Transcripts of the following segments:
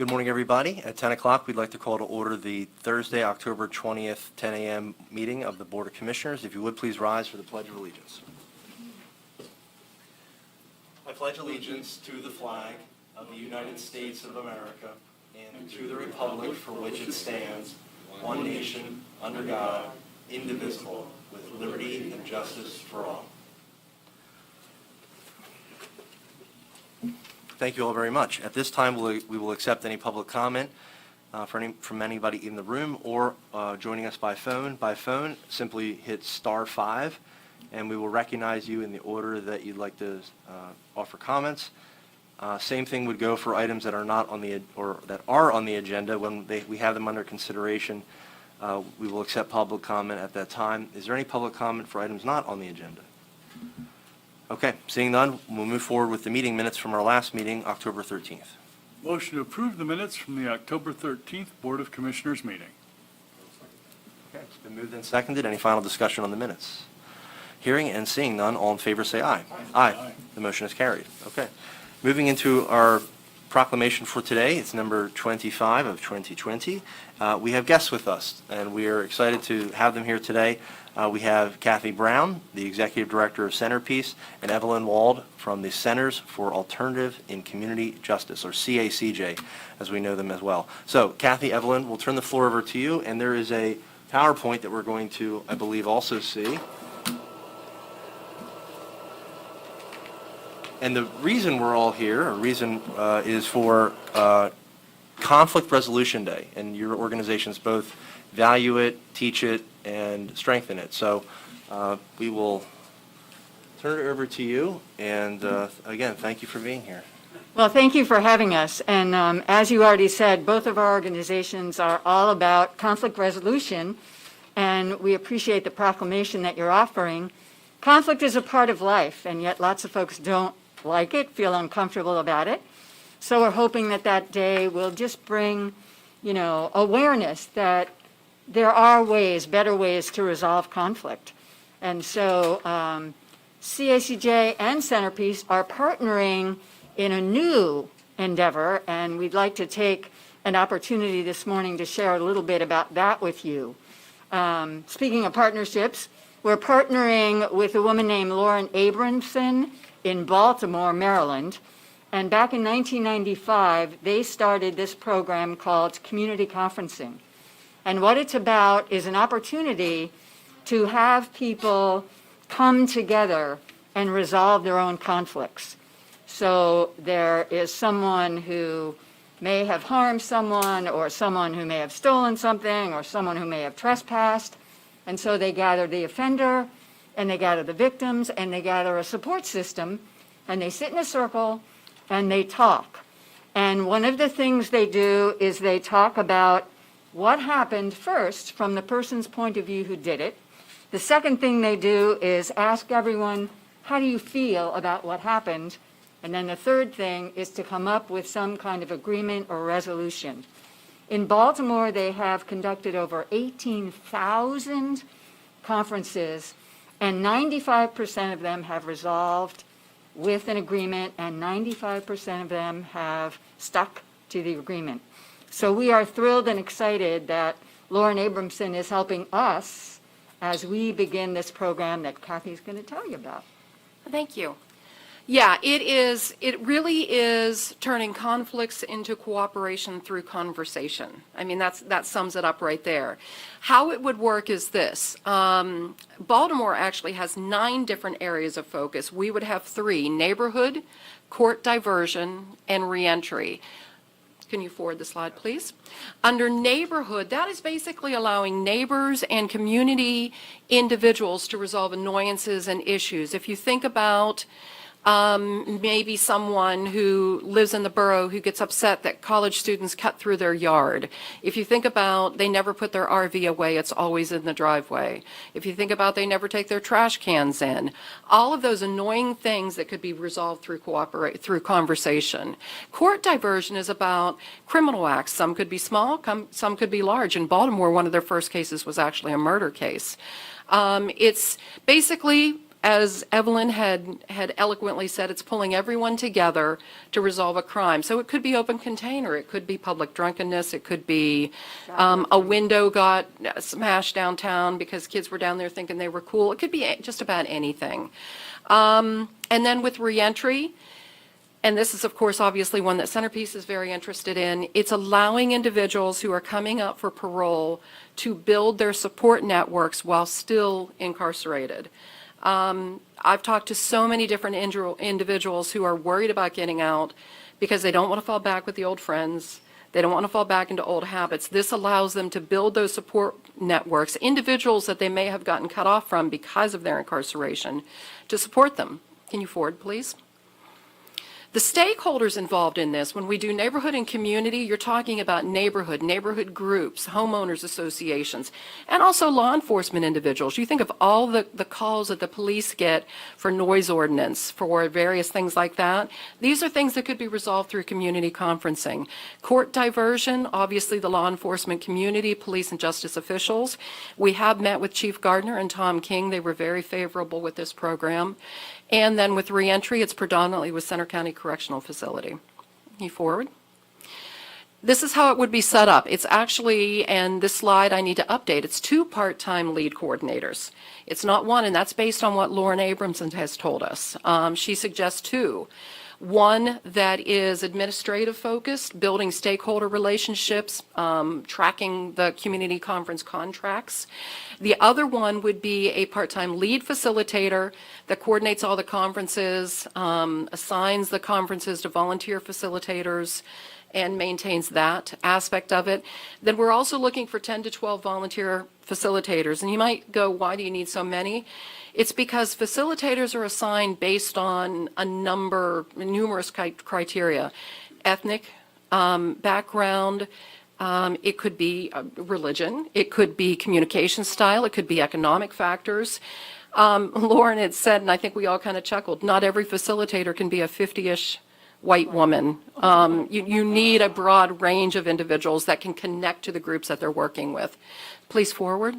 Good morning, everybody. At 10 o'clock, we'd like to call to order the Thursday, October 20th, 10 a.m. meeting of the Board of Commissioners. If you would, please rise for the Pledge of Allegiance. I pledge allegiance to the flag of the United States of America and to the republic for which it stands, one nation, under God, indivisible, with liberty and justice for all. Thank you all very much. At this time, we will accept any public comment from anybody in the room or joining us by phone. By phone, simply hit *5, and we will recognize you in the order that you'd like to offer comments. Same thing would go for items that are not on the or that are on the agenda. When we have them under consideration, we will accept public comment at that time. Is there any public comment for items not on the agenda? Okay, seeing none, we'll move forward with the meeting minutes from our last meeting, October 13th. Motion to approve the minutes from the October 13th Board of Commissioners meeting. Okay, it's been moved and seconded. Any final discussion on the minutes? Hearing and seeing none, all in favor say aye. Aye. The motion is carried. Okay. Moving into our proclamation for today, it's number 25 of 2020. We have guests with us, and we are excited to have them here today. We have Kathy Brown, the Executive Director of Centerpiece, and Evelyn Wald from the Centers for Alternative in Community Justice, or CACJ, as we know them as well. So, Kathy, Evelyn, we'll turn the floor over to you, and there is a PowerPoint that we're going to, I believe, also see. And the reason we're all here, is for Conflict Resolution Day, and your organizations both value it, teach it, and strengthen it. So we will turn it over to you, and again, thank you for being here. Well, thank you for having us. And as you already said, both of our organizations are all about conflict resolution, and we appreciate the proclamation that you're offering. Conflict is a part of life, and yet lots of folks don't like it, feel uncomfortable about it. So we're hoping that that day will just bring, awareness that there are ways, better ways to resolve conflict. And so CACJ and Centerpiece are partnering in a new endeavor, and we'd like to take an opportunity this morning to share a little bit about that with you. Speaking of partnerships, we're partnering with a woman named Lauren Abramson in Baltimore, Maryland. And back in 1995, they started this program called Community Conferencing. And what it's about is an opportunity to have people come together and resolve their own conflicts. So there is someone who may have harmed someone, or someone who may have stolen something, or someone who may have trespassed. And so they gather the offender, and they gather the victims, and they gather a support system, and they sit in a circle, and they talk. And one of the things they do is they talk about what happened first from the person's point of view who did it. The second thing they do is ask everyone, how do you feel about what happened? And then the third thing is to come up with some kind of agreement or resolution. In Baltimore, they have conducted over 18,000 conferences, and 95% of them have resolved with an agreement, and 95% of them have stuck to the agreement. So we are thrilled and excited that Lauren Abramson is helping us as we begin this program that Kathy's going to tell you about. Thank you. Yeah, it really is turning conflicts into cooperation through conversation. I mean, that sums it up right there. How it would work is this. Baltimore actually has 9 different areas of focus. We would have 3: neighborhood, court diversion, and reentry. Can you forward the slide, please? Under neighborhood, that is basically allowing neighbors and community individuals to resolve annoyances and issues. If you think about maybe someone who lives in the borough who gets upset that college students cut through their yard. If you think about they never put their RV away, it's always in the driveway. If you think about they never take their trash cans in. All of those annoying things that could be resolved through conversation. Court diversion is about criminal acts. Some could be small, some could be large. In Baltimore, one of their first cases was actually a murder case. It's basically as Evelyn had eloquently said, it's pulling everyone together to resolve a crime. So it could be open container, it could be public drunkenness, it could be a window got smashed downtown because kids were down there thinking they were cool. It could be just about anything. And then with reentry, and this is, of course, obviously one that Centerpiece is very interested in, it's allowing individuals who are coming up for parole to build their support networks while still incarcerated. I've talked to so many different individuals who are worried about getting out because they don't want to fall back with the old friends. They don't want to fall back into old habits. This allows them to build those support networks, individuals that they may have gotten cut off from because of their incarceration, to support them. Can you forward, please? The stakeholders involved in this, when we do neighborhood and community, you're talking about neighborhood groups, homeowners associations, and also law enforcement individuals. You think of all the calls that the police get for noise ordinance, for various things like that. These are things that could be resolved through community conferencing. Court diversion, obviously the law enforcement community, police and justice officials. We have met with Chief Gardner and Tom King. They were very favorable with this program. And then with reentry, it's predominantly with Center County Correctional Facility. Can you forward? This is how it would be set up. It's actually, and this slide I need to update, it's 2 part-time lead coordinators. It's not 1, and that's based on what Lauren Abramson has told us. She suggests 2. 1 that is administrative focused, building stakeholder relationships, tracking the community conference contracts. The other one would be a part-time lead facilitator that coordinates all the conferences, assigns the conferences to volunteer facilitators, and maintains that aspect of it. Then we're also looking for 10 to 12 volunteer facilitators. And you might go, why do you need so many? It's because facilitators are assigned based on numerous criteria. Ethnic background, it could be religion, it could be communication style, it could be economic factors. Lauren had said, and I think we all kind of chuckled, not every facilitator can be a 50-ish white woman. You need a broad range of individuals that can connect to the groups that they're working with. Please forward.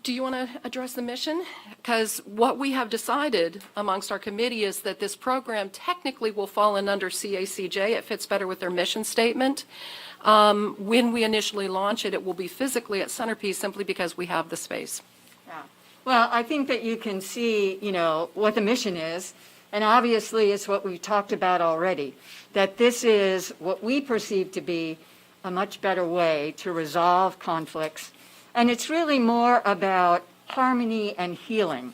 Do you want to address the mission? Because what we have decided amongst our committee is that this program technically will fall in under CACJ. It fits better with their mission statement. When we initially launch it, it will be physically at Centerpiece simply because we have the space. Yeah. Well, I think that you can see, what the mission is, and obviously it's what we talked about already, that this is what we perceive to be a much better way to resolve conflicts. And it's really more about harmony and healing,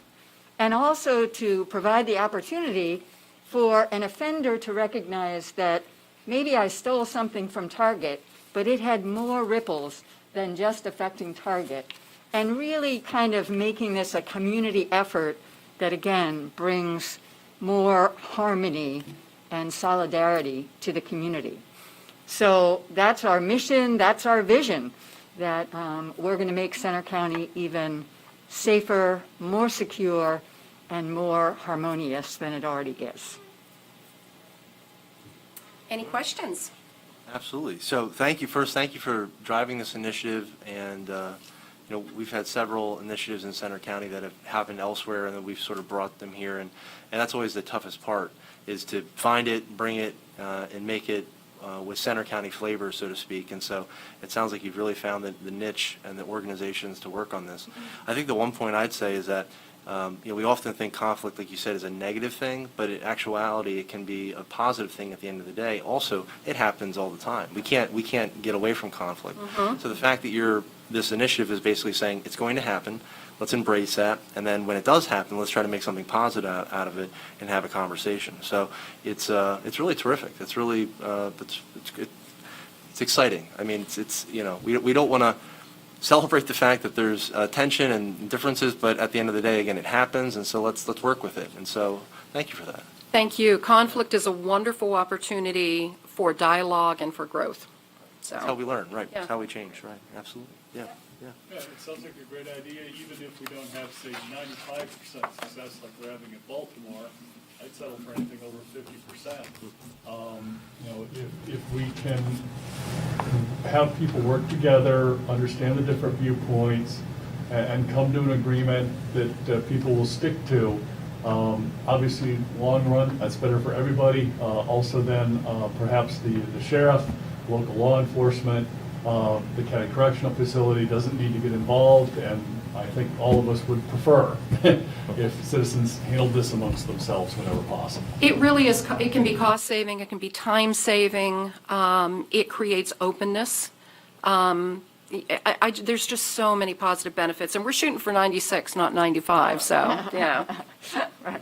and also to provide the opportunity for an offender to recognize that maybe I stole something from Target, but it had more ripples than just affecting Target, and really kind of making this a community effort that, again, brings more harmony and solidarity to the community. So that's our mission, that's our vision, that we're going to make Center County even safer, more secure, and more harmonious than it already is. Any questions? Absolutely. So thank you for driving this initiative, and we've had several initiatives in Center County that have happened elsewhere, and then we've sort of brought them here, and that's always the toughest part, is to find it, bring it, and make it with Center County flavor, so to speak. And so it sounds like you've really found the niche and the organizations to work on this. I think the one point I'd say is that we often think conflict, like you said, is a negative thing, but in actuality it can be a positive thing at the end of the day. Also, it happens all the time. We can't get away from conflict. So the fact that this initiative is basically saying it's going to happen, let's embrace that, and then when it does happen, let's try to make something positive out of it and have a conversation. So it's really terrific. It's really it's exciting. I mean, we don't want to celebrate the fact that there's tension and differences, but at the end of the day, again, it happens, and so let's work with it. And so thank you for that. Thank you. Conflict is a wonderful opportunity for dialogue and for growth. So That's how we learn, right? Yeah. That's how we change, right? Absolutely. Yeah. Yeah, it sounds like a great idea, even if we don't have, say, 95% success like we're having in Baltimore. I'd settle for anything over 50%. If we can have people work together, understand the different viewpoints, and come to an agreement that people will stick to. Obviously, long run, that's better for everybody. Also then, perhaps the sheriff, local law enforcement, the county correctional facility doesn't need to get involved, and I think all of us would prefer if citizens handled this amongst themselves whenever possible. It really is, it can be cost-saving, it can be time-saving, it creates openness. There's just so many positive benefits, and we're shooting for 96, not 95, so, yeah.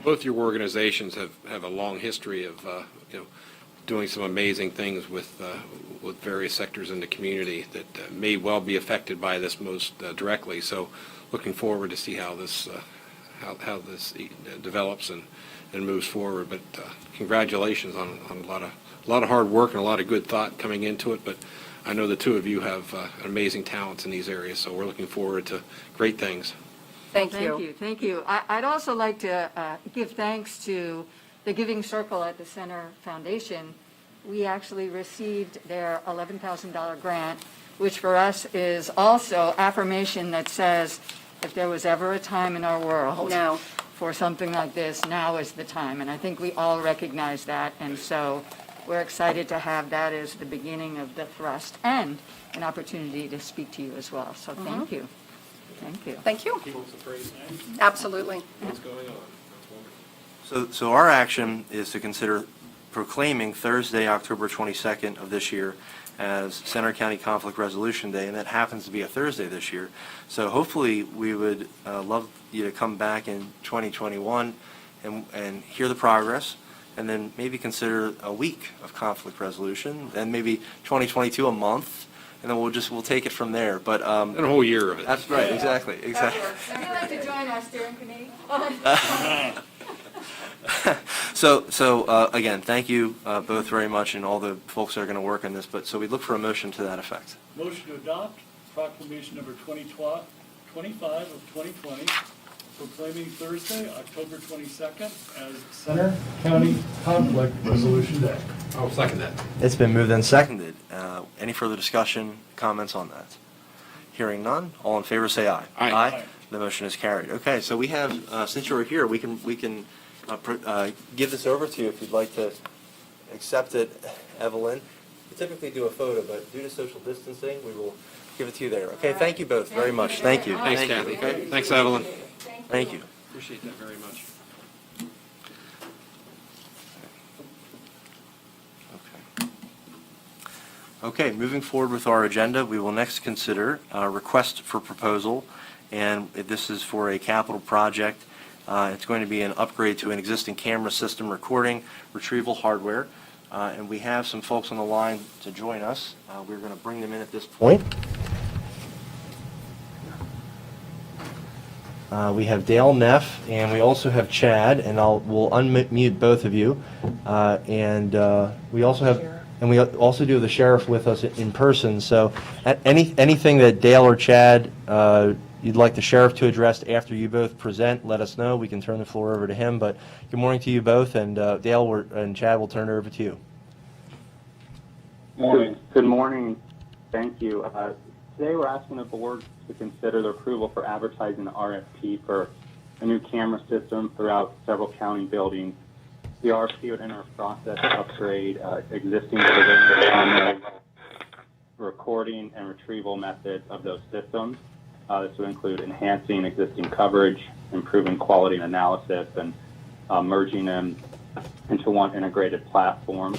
Both your organizations have a long history of, doing some amazing things with various sectors in the community that may well be affected by this most directly. So looking forward to see how this develops and moves forward. But congratulations on a lot of hard work and a lot of good thought coming into it. But I know the two of you have amazing talents in these areas, so we're looking forward to great things. Thank Thank you. you, thank you. I'd also like to give thanks to the Giving Circle at the Center Foundation. We actually received their $11,000 grant, which for us is also affirmation that says, if there was ever a time in our world Now. for something like this, now is the time. And I think we all recognize that, and so we're excited to have that as the beginning of the thrust and an opportunity to speak to you as well. So thank you. Thank you. Thank you. Keep up the praise, man. Absolutely. What's going on? That's wonderful. So our action is to consider proclaiming Thursday, October 22nd of this year as Center County Conflict Resolution Day, and that happens to be a Thursday this year. So hopefully we would love you to come back in 2021 and hear the progress, and then maybe consider a week of conflict resolution, and maybe 2022 a month, and then we'll take it from there. But And a whole year of it. that's right, exactly. Would you like to join our steering committee? So again, thank you both very much, and all the folks that are going to work on this. But so we look for a motion to that effect. Motion to adopt proclamation number 25 of 2020, proclaiming Thursday, October 22nd as Center County Conflict Resolution Day. I'll second that. It's been moved and seconded. Any further discussion, comments on that? Hearing none, all in favor say aye. Aye. Aye. The motion is carried. Okay, so we have, since you're here, we can give this over to you if you'd like to accept it, Evelyn. We typically do a photo, but due to social distancing, we will give it to you there. Okay, thank you both very much. Thank you. Thanks, Thank Kathy. you. Okay. Thanks, Evelyn. Thank you. Appreciate that very much. Okay, moving forward with our agenda, we will next consider a request for proposal, and this is for a capital project. It's going to be an upgrade to an existing camera system, recording, retrieval hardware, and we have some folks on the line to join us. We're going to bring them in at this point. We have Dale Neff, and we also have Chad, and we'll unmute both of you. We also do have the sheriff with us in person. So, anything that Dale or Chad you'd like the sheriff to address after you both present, let us know. We can turn the floor over to him. But good morning to you both, and Dale and Chad will turn it over to you. Morning. Good morning. Thank you. Today we're asking the board to consider the approval for advertising the RFP for a new camera system throughout several county buildings. The RFP would enter a process to upgrade existing camera recording and retrieval methods of those systems. This would include enhancing existing coverage, improving quality and analysis, and merging them into one integrated platform.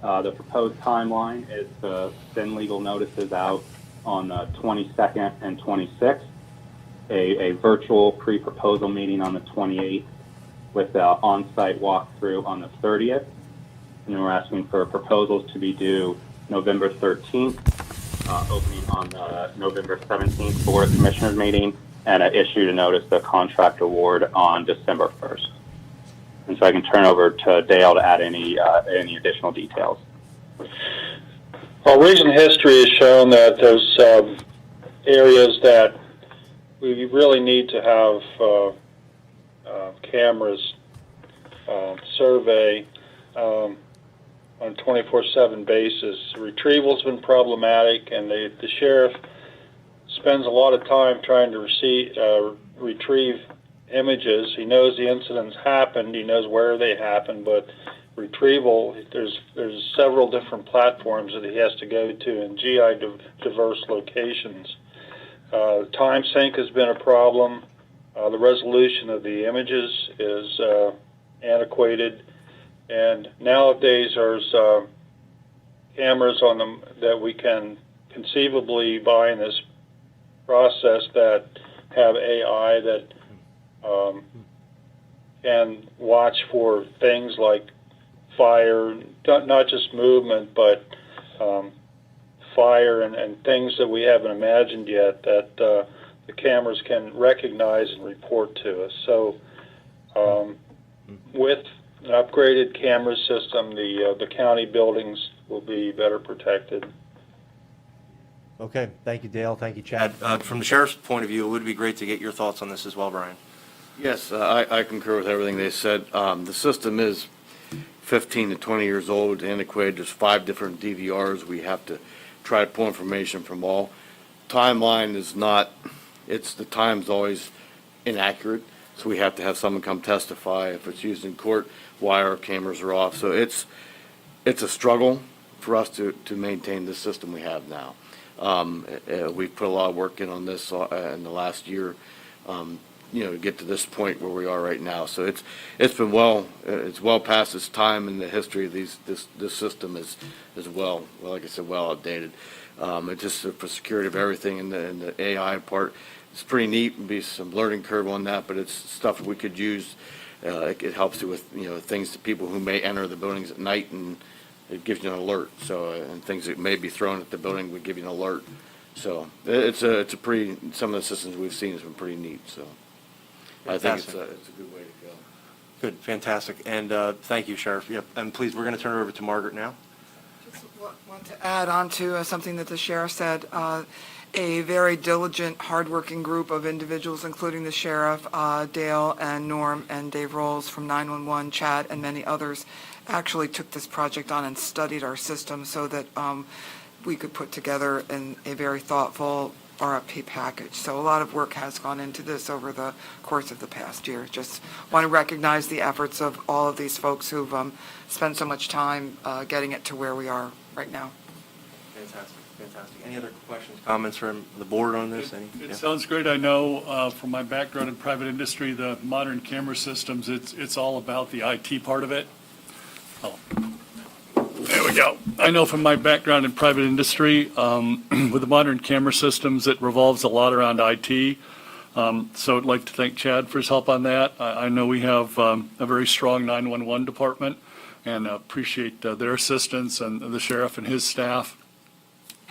The proposed timeline is to send legal notices out on the 22nd and 26th, a virtual pre-proposal meeting on the 28th, with an on-site walkthrough on the 30th. And then we're asking for proposals to be due November 13th, opening on the November 17th Board of Commissioners meeting, and issue to notice the contract award on December 1st. And so I can turn over to Dale to add any additional details. Well, recent history has shown that there's areas that we really need to have cameras survey on a 24/7 basis. Retrieval's been problematic, and the sheriff spends a lot of time trying to retrieve images. He knows the incidents happened. He knows where they happened, but retrieval, there's several different platforms that he has to go to in GI diverse locations. Time sync has been a problem. The resolution of the images is antiquated, and nowadays there's cameras on them that we can conceivably buy in this process that have AI that can watch for things like fire, not just movement, but fire and things that we haven't imagined yet that the cameras can recognize and report to us. So with an upgraded camera system, the county buildings will be better protected. Okay, thank you, Dale. Thank you, Chad. From the sheriff's point of view, it would be great to get your thoughts on this as well, Brian. Yes, I concur with everything they said. The system is 15 to 20 years old, antiquated. There's 5 different DVRs. We have to try to pull information from all. Timeline is not, the time's always inaccurate, so we have to have someone come testify if it's used in court, why our cameras are off. So it's a struggle for us to maintain the system we have now. We've put a lot of work in on this in the last year, to get to this point where we are right now. So it's been it's well past its time in the history of this system is like I said, well outdated. It's just for security of everything and the AI part. It's pretty neat. There'll be some learning curve on that, but it's stuff we could use. It helps you with things to people who may enter the buildings at night, and it gives you an alert. So and things that may be thrown at the building would give you an alert. So it's a pretty. Some of the systems we've seen has been pretty neat. So I think it's a good way to go. Good, fantastic. And thank you, Sheriff. Yep. And please, we're going to turn it over to Margaret now. Just want to add on to something that the sheriff said. A very diligent, hardworking group of individuals, including the sheriff, Dale and Norm and Dave Rolls from 911, Chad, and many others, actually took this project on and studied our system so that we could put together a very thoughtful RFP package. So a lot of work has gone into this over the course of the past year. Just want to recognize the efforts of all of these folks who've spent so much time getting it to where we are right now. Fantastic, fantastic. Any other questions, comments from the board on this? It sounds great. I know from my background in private industry, the modern camera systems, it's all about the IT part of it. Oh, there we go. I know from my background in private industry, with the modern camera systems, it revolves a lot around IT. So I'd like to thank Chad for his help on that. I know we have a very strong 911 department, and appreciate their assistance and the sheriff and his staff.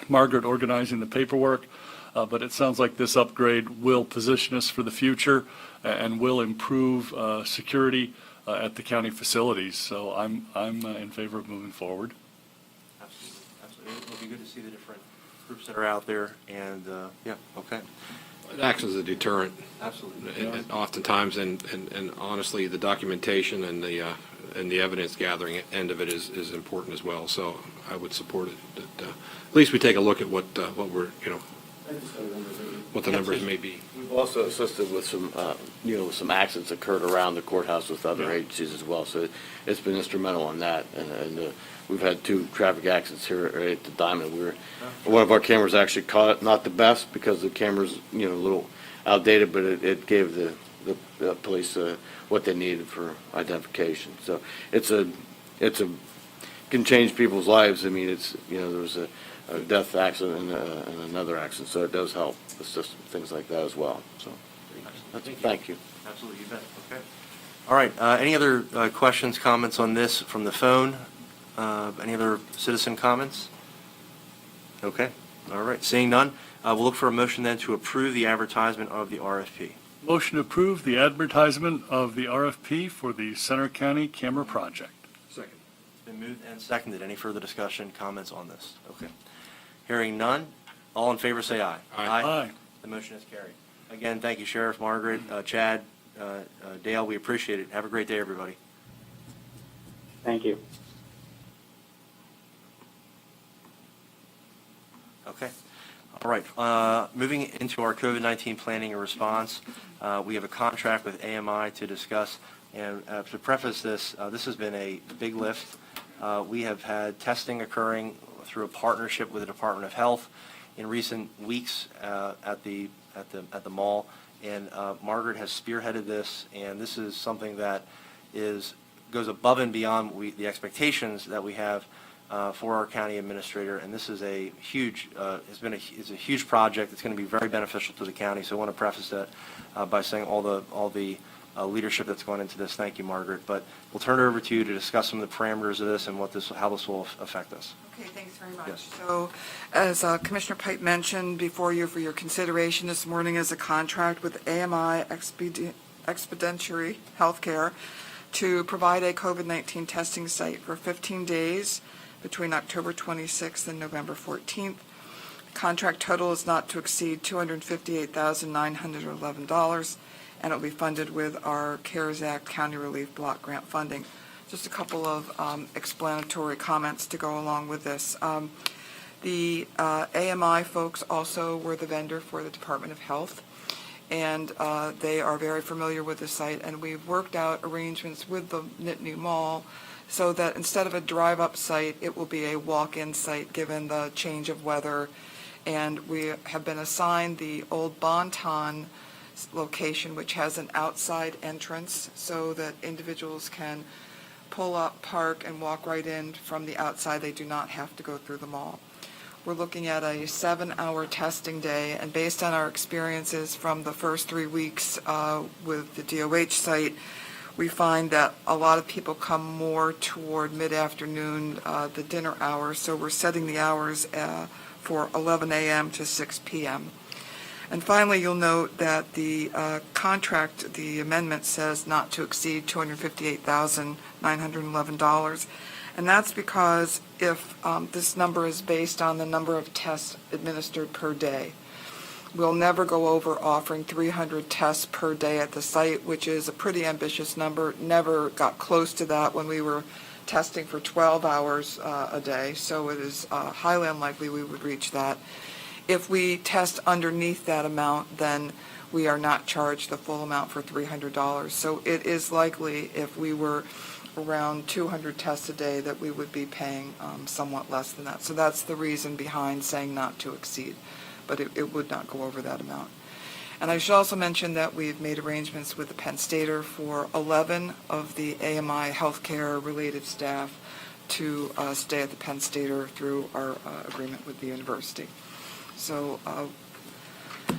Margaret organizing the paperwork, but it sounds like this upgrade will position us for the future and will improve security at the county facilities. So I'm in favor of moving forward. Absolutely, absolutely. It'll be good to see the different groups that are out there, and yeah, okay. It acts as a deterrent. Absolutely. And oftentimes, and honestly, the documentation and the evidence gathering end of it is important as well. So I would support it. That, at least we take a look at what we're what the numbers may be. We've also assisted with some some accidents occurred around the courthouse with other agencies as well. So it's been instrumental in that. And we've had 2 traffic accidents here at the Diamond. One of our cameras actually caught it. Not the best because the camera's a little outdated, but it gave the police what they needed for identification. So can change people's lives. I mean, there was a death accident and another accident, so it does help the system, things like that as well. So thank you. Absolutely, you bet. Okay. All right, any other questions, comments on this from the phone? Any other citizen comments? Okay, all right, seeing none, we'll look for a motion then to approve the advertisement of the RFP. Motion to approve the advertisement of the RFP for the Center County Camera Project. Second. It's been moved and seconded. Any further discussion, comments on this? Okay. Hearing none, all in favor say aye. Aye. The motion is carried. Again, thank you, Sheriff, Margaret, Chad, Dale, we appreciate it. Have a great day, everybody. Thank you. Okay. All right, moving into our COVID-19 planning and response, we have a contract with AMI to discuss, and to preface this, this has been a big lift. We have had testing occurring through a partnership with the Department of Health in recent weeks at the mall, and Margaret has spearheaded this, and this is something that goes above and beyond the expectations that we have for our county administrator, and this is a huge, is a huge project. It's going to be very beneficial to the county. So I want to preface that by saying all the leadership that's gone into this. Thank you, Margaret. But we'll turn it over to you to discuss some of the parameters of this and how this will affect us. Okay, thanks very much. Yes. So, as Commissioner Pike mentioned before you for your consideration this morning is a contract with AMI Expeditionary Healthcare to provide a COVID-19 testing site for 15 days between October 26th and November 14th. Contract total is not to exceed $258,911, and it will be funded with our CARES Act County Relief Block Grant funding. Just a couple of explanatory comments to go along with this. The AMI folks also were the vendor for the Department of Health, and they are very familiar with the site, and we've worked out arrangements with the Nittany Mall so that instead of a drive-up site, it will be a walk-in site given the change of weather. And we have been assigned the old Bonton location, which has an outside entrance so that individuals can pull up, park, and walk right in from the outside. They do not have to go through the mall. We're looking at a 7-hour testing day, and based on our experiences from the first 3 weeks with the DOH site, we find that a lot of people come more toward mid-afternoon, the dinner hours, so we're setting the hours for 11 a.m. to 6 p.m. And finally, you'll note that the contract, the amendment says not to exceed $258,911, and that's because if this number is based on the number of tests administered per day. We'll never go over offering 300 tests per day at the site, which is a pretty ambitious number. Never got close to that when we were testing for 12 hours a day, so it is highly unlikely we would reach that. If we test underneath that amount, then we are not charged the full amount for $300. So it is likely if we were around 200 tests a day that we would be paying somewhat less than that. So that's the reason behind saying not to exceed, but it would not go over that amount. And I should also mention that we've made arrangements with the Pennstater for 11 of the AMI healthcare related staff to stay at the Pennstater through our agreement with the university. So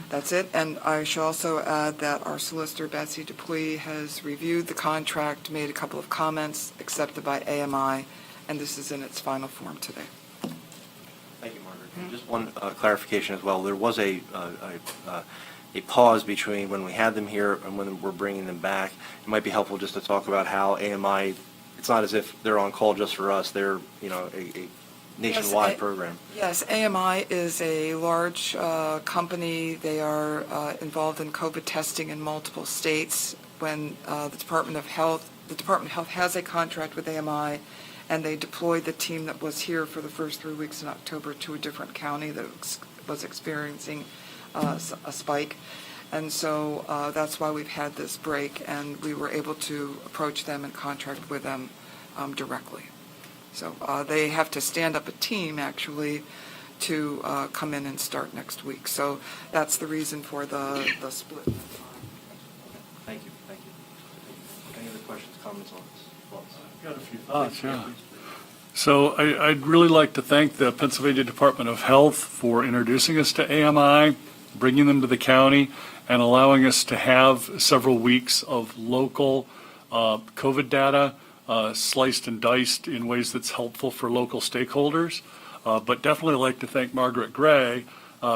that's it. And I should also add that our solicitor, Betsy Dupuis, has reviewed the contract, made a couple of comments accepted by AMI, and this is in its final form today. Thank you, Margaret. Just one clarification as well. There was a pause between when we had them here and when we're bringing them back. It might be helpful just to talk about how AMI, it's not as if they're on call just for us. They're, a nationwide program. Yes, AMI is a large company. They are involved in COVID testing in multiple states. When the Department of Health has a contract with AMI, and they deployed the team that was here for the first 3 weeks in October to a different county that was experiencing a spike. And so that's why we've had this break, and we were able to approach them and contract with them directly. So they have to stand up a team, actually, to come in and start next week. So that's the reason for the split. Thank you. Any other questions, comments on this? Got a few thoughts, yeah. So I'd really like to thank the Pennsylvania Department of Health for introducing us to AMI, bringing them to the county, and allowing us to have several weeks of local COVID data sliced and diced in ways that's helpful for local stakeholders. But definitely like to thank Margaret Gray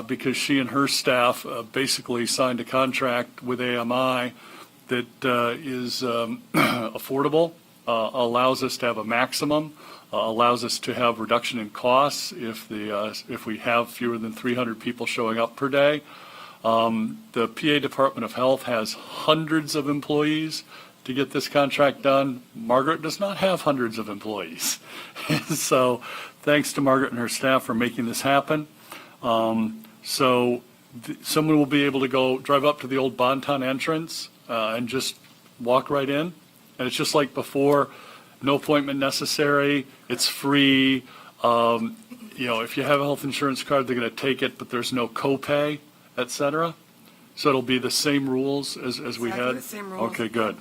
because she and her staff basically signed a contract with AMI that is affordable, allows us to have a maximum, allows us to have reduction in costs if we have fewer than 300 people showing up per day. The PA Department of Health has hundreds of employees to get this contract done. Margaret does not have hundreds of employees. So thanks to Margaret and her staff for making this happen. So someone will be able to go drive up to the old Bonton entrance and just walk right in. And it's just like before, no appointment necessary. It's free. If you have a health insurance card, they're going to take it, but there's no copay, et cetera. So it'll be the same rules as we Exactly had? the same rules. Okay, good.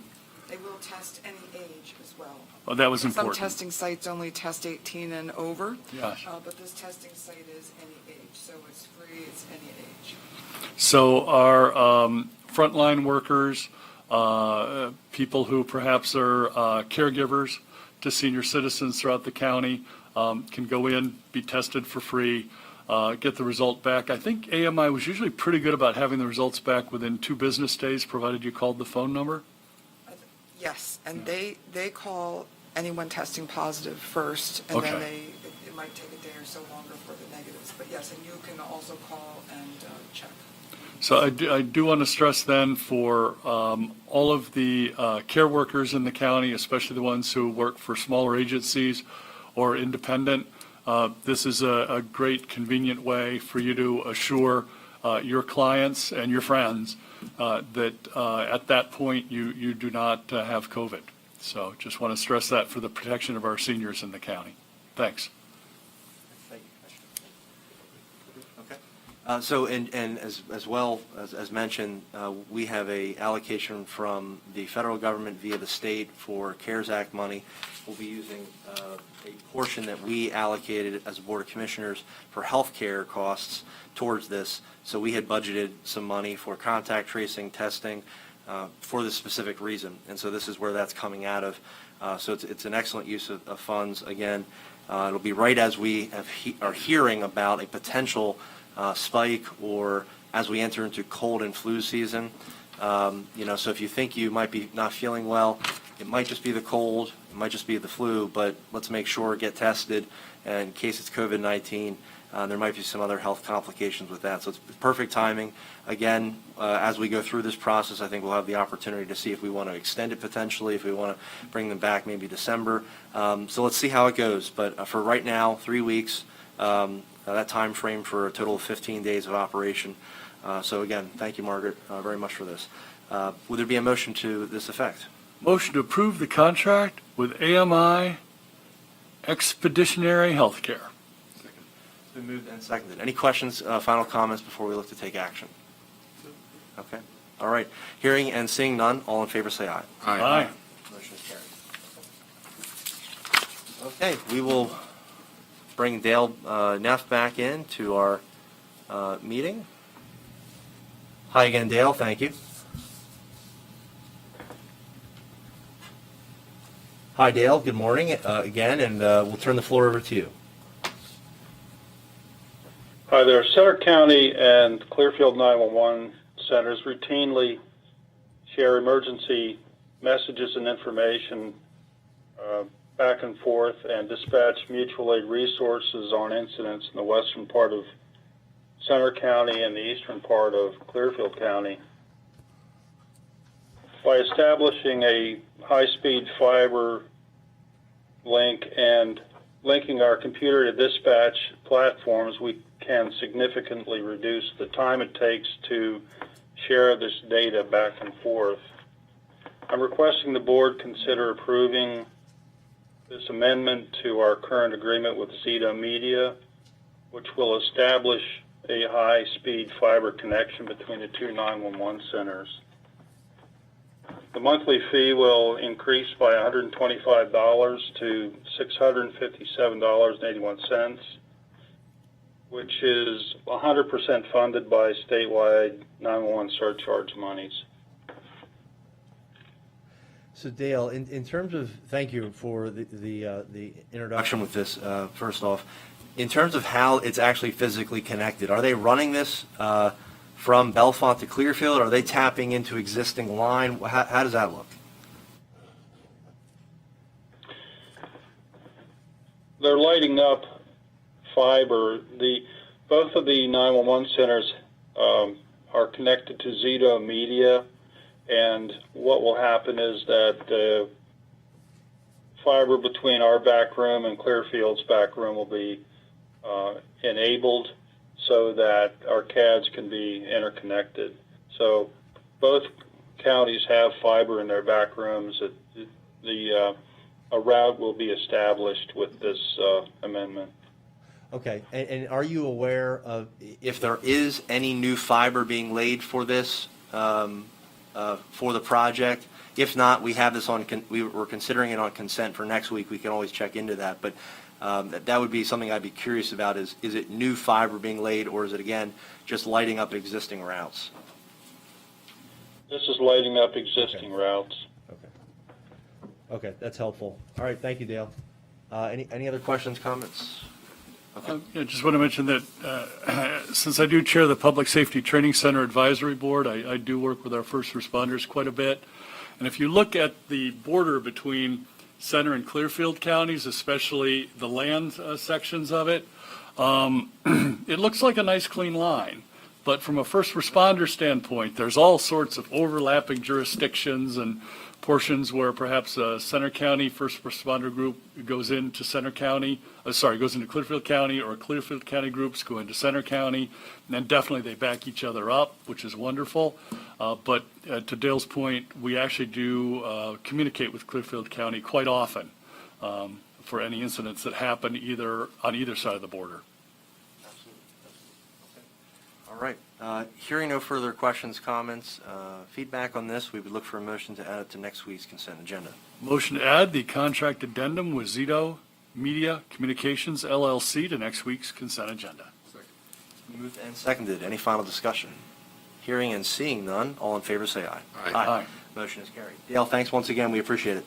They will test any age as well. Oh, that was Some important. testing sites only test 18 and over. Yeah. But this testing site is any age, so it's free, it's any age. So our frontline workers, people who perhaps are caregivers to senior citizens throughout the county can go in, be tested for free, get the result back. I think AMI was usually pretty good about having the results back within 2 business days, provided you called the phone number. Yes, and they call anyone testing positive first, and then Okay. it might take a day or so longer for the negatives. But yes, and you can also call and check. So I do want to stress then for all of the care workers in the county, especially the ones who work for smaller agencies or independent, this is a great convenient way for you to assure your clients and your friends that at that point you do not have COVID. So just want to stress that for the protection of our seniors in the county. Thanks. Thank you, Commissioner. Okay. So, and as well as mentioned, we have a allocation from the federal government via the state for CARES Act money. We'll be using a portion that we allocated as a Board of Commissioners for health care costs towards this. So we had budgeted some money for contact tracing, testing, for this specific reason. And so this is where that's coming out of. So it's an excellent use of funds. Again, it'll be right as we are hearing about a potential spike, or as we enter into cold and flu season. So if you think you might be not feeling well, it might just be the cold, it might just be the flu, but let's make sure, get tested, and in case it's COVID-19, there might be some other health complications with that. So it's perfect timing. Again, as we go through this process, I think we'll have the opportunity to see if we want to extend it potentially, if we want to bring them back maybe December. So let's see how it goes. But for right now, 3 weeks, that time frame for a total of 15 days of operation. So again, thank you, Margaret, very much for this. Would there be a motion to this effect? Motion to approve the contract with AMI Expeditionary Healthcare. It's been moved and seconded. Any questions, final comments before we look to take action? Okay. All right. Hearing and seeing none, all in favor say aye. Aye. Motion is carried. Okay, we will bring Dale Neff back in to our meeting. Hi again, Dale. Thank you. Hi, Dale. Good morning again, and we'll turn the floor over to you. Hi there. Center County and Clearfield 911 centers routinely share emergency messages and information back and forth and dispatch mutual aid resources on incidents in the western part of Center County and the eastern part of Clearfield County. By establishing a high-speed fiber link and linking our computer to dispatch platforms, we can significantly reduce the time it takes to share this data back and forth. I'm requesting the board consider approving this amendment to our current agreement with Zeta Media, which will establish a high-speed fiber connection between the two 911 centers. The monthly fee will increase by $125 to $657.81, which is 100% funded by statewide 911 surcharge monies. So Dale, in terms of, thank you for the introduction with this, first off. In terms of how it's actually physically connected, are they running this from Bellefonte to Clearfield? Are they tapping into existing line? How does that look? They're lighting up fiber. Both of the 911 centers are connected to Zeta Media, and what will happen is that the fiber between our back room and Clearfield's back room will be enabled so that our CADs can be interconnected. So both counties have fiber in their back rooms. A route will be established with this amendment. Okay, and are you aware of if there is any new fiber being laid for this, for the project? If not, we have this on, we're considering it on consent for next week. We can always check into that, but that would be something I'd be curious about is it new fiber being laid, or is it, again, just lighting up existing routes? This is lighting up existing routes. Okay, that's helpful. All right, thank you, Dale. Any other questions, comments? I just want to mention that since I do chair the Public Safety Training Center Advisory Board, I do work with our first responders quite a bit. And if you look at the border between Center and Clearfield counties, especially the land sections of it, it looks like a nice clean line. But from a first responder standpoint, there's all sorts of overlapping jurisdictions and portions where perhaps a Center County first responder group goes into goes into Clearfield County, or Clearfield County groups go into Center County, and then definitely they back each other up, which is wonderful. But to Dale's point, we actually do communicate with Clearfield County quite often for any incidents that happen on either side of the border. All right. Hearing no further questions, comments, feedback on this, we would look for a motion to add it to next week's consent agenda. Motion to add the contract addendum with Zito Media Communications LLC to next week's consent agenda. Moved and seconded. Any final discussion? Hearing and seeing none, all in favor say aye. Aye. Aye. Motion is carried. Dale, thanks once again. We appreciate it.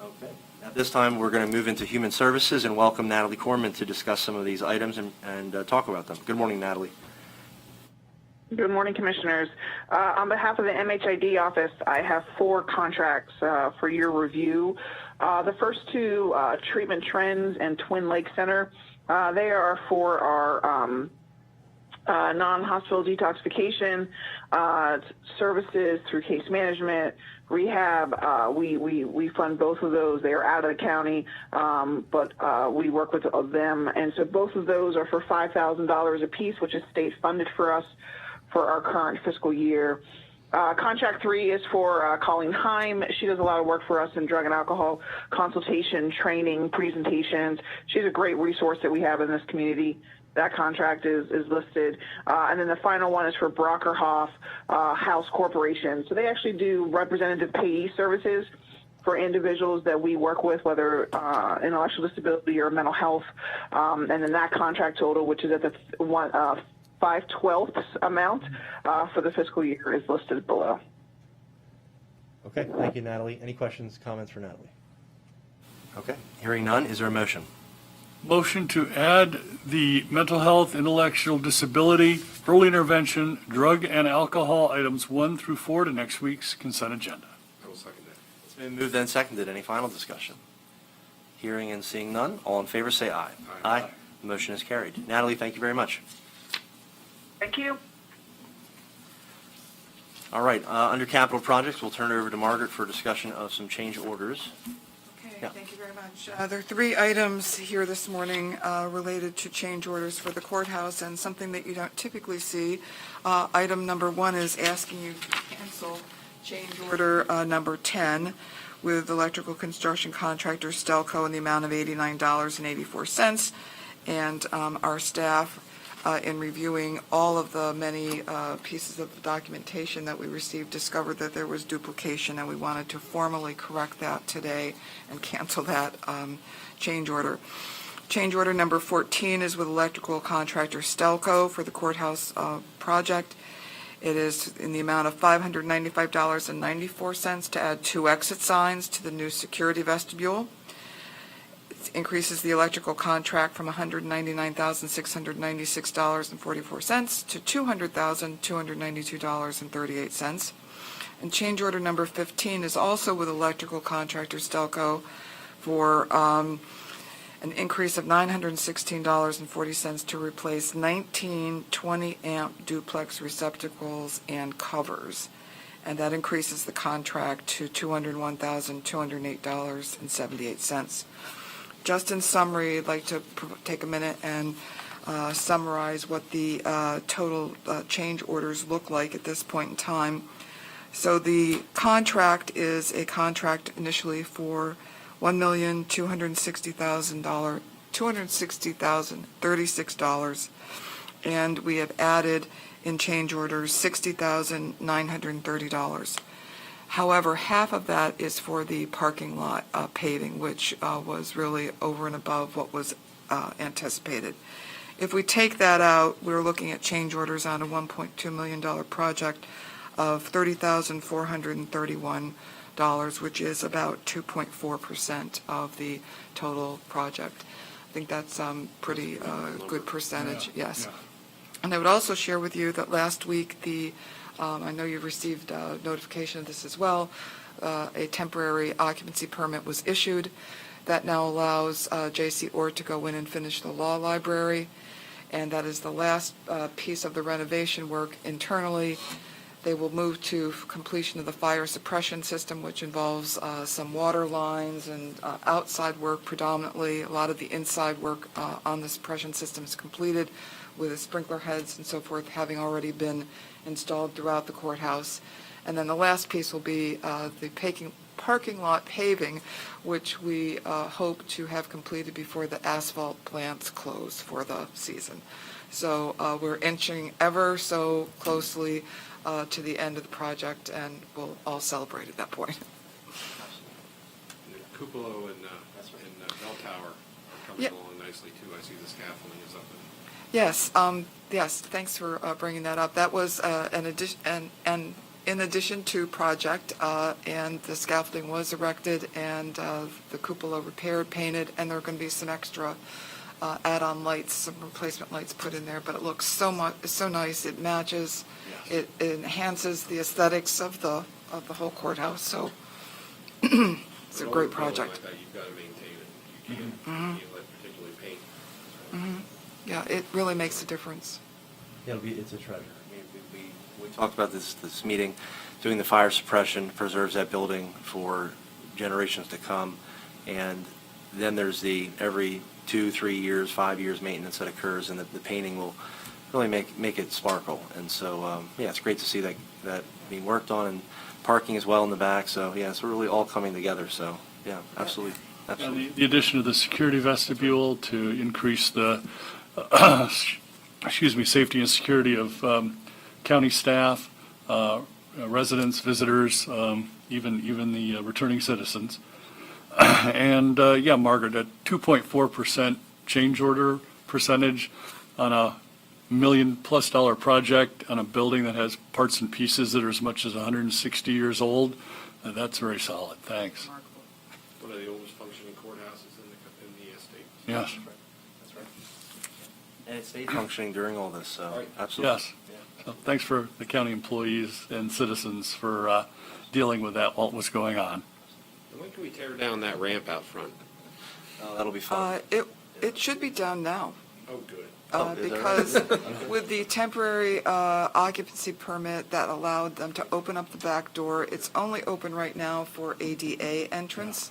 Okay. At this time, we're going to move into Human Services and welcome Natalie Corman to discuss some of these items and talk about them. Good morning, Natalie. Good morning, Commissioners. On behalf of the MHID office, I have 4 contracts for your review. The first 2, Treatment Trends and Twin Lake Center, they are for our non-hospital detoxification services through case management, rehab. We fund both of those. They are out of the county, but we work with them. And so both of those are for $5,000 a piece, which is state funded for us for our current fiscal year. Contract 3 is for Colleen Heim. She does a lot of work for us in drug and alcohol consultation, training, presentations. She's a great resource that we have in this community. That contract is listed. And then the final one is for Brockerhoff House Corporation. So they actually do representative payee services for individuals that we work with, whether intellectual disability or mental health. And then that contract total, which is at the 5/12 amount for the fiscal year, is listed below. Okay, thank you, Natalie. Any questions, comments for Natalie? Okay, hearing none, is there a motion? Motion to add the mental health, intellectual disability, early intervention, drug and alcohol items 1 through 4 to next week's consent agenda. I will second that. It's been moved and seconded. Any final discussion? Hearing and seeing none, all in favor say aye. Aye. The motion is carried. Natalie, thank you very much. Thank you. All right, under capital projects, we'll turn it over to Margaret for discussion of some change orders. Okay, Yeah. thank you very much. There are 3 items here this morning related to change orders for the courthouse, and something that you don't typically see. Item number 1 is asking you to cancel change order number 10 with electrical construction contractor Stelco in the amount of $89.84. And our staff, in reviewing all of the many pieces of documentation that we received, discovered that there was duplication, and we wanted to formally correct that today and cancel that change order. Change order number 14 is with electrical contractor Stelco for the courthouse project. It is in the amount of $595.94 to add 2 exit signs to the new security vestibule. Increases the electrical contract from $199,696.44 to $200,292.38. And change order number 15 is also with electrical contractor Stelco for an increase of $916.40 to replace 19 20-amp duplex receptacles and covers. And that increases the contract to $201,208.78. Just in summary, I'd like to take a minute and summarize what the total change orders look like at this point in time. So the contract is a contract initially for $1,260,000, $260,036, and we have added in change orders $60,930. However, half of that is for the parking lot paving, which was really over and above what was anticipated. If we take that out, we're looking at change orders on a $1.2 million project of $30,431, which is about 2.4% of the total project. I think that's pretty good percentage, yes. And I would also share with you that last week, I know you received notification of this as well, a temporary occupancy permit was issued that now allows J.C. Ort to go in and finish the law library, and that is the last piece of the renovation work internally. They will move to completion of the fire suppression system, which involves some water lines and outside work predominantly. A lot of the inside work on the suppression system is completed, with the sprinkler heads and so forth having already been installed throughout the courthouse. And then the last piece will be the parking lot paving, which we hope to have completed before the asphalt plants close for the season. So we're inching ever so closely to the end of the project, and we'll all celebrate at that point. The cupola and bell tower are coming along nicely too. I see the scaffolding is up. Yes, yes, thanks for bringing that up. That was an addition, and in addition to project, and the scaffolding was erected, and the cupola repaired, painted, and there are going to be some extra add-on lights, some replacement lights put in there, but it looks so nice. It matches, it enhances the aesthetics of the whole courthouse, so it's a great project. Like that, you've got to maintain it. You can't let particularly paint. Yeah, it really makes a difference. Yeah, it's a treasure. I mean, we talked about this meeting, doing the fire suppression preserves that building for generations to come, and then there's the every 2, 3 years, 5 years maintenance that occurs, and the painting will really make it sparkle. And so, yeah, it's great to see that being worked on, and parking as well in the back. So, yeah, it's really all coming together. So, yeah, absolutely. And the addition of the security vestibule to increase the safety and security of county staff, residents, visitors, even the returning citizens. And, yeah, Margaret, a 2.4% change order percentage on a $1 million+ project on a building that has parts and pieces that are as much as 160 years old. That's very solid. Thanks. One of the oldest functioning courthouses in the state. Yes. That's right. And it stayed functioning during all this, so Right. absolutely. Yes. So thanks for the county employees and citizens for dealing with that while it was going on. And when can we tear down that ramp out front? That'll be fun. It should be done now. Oh, good. Is that Because right? with the temporary occupancy permit that allowed them to open up the back door, it's only open right now for ADA entrance,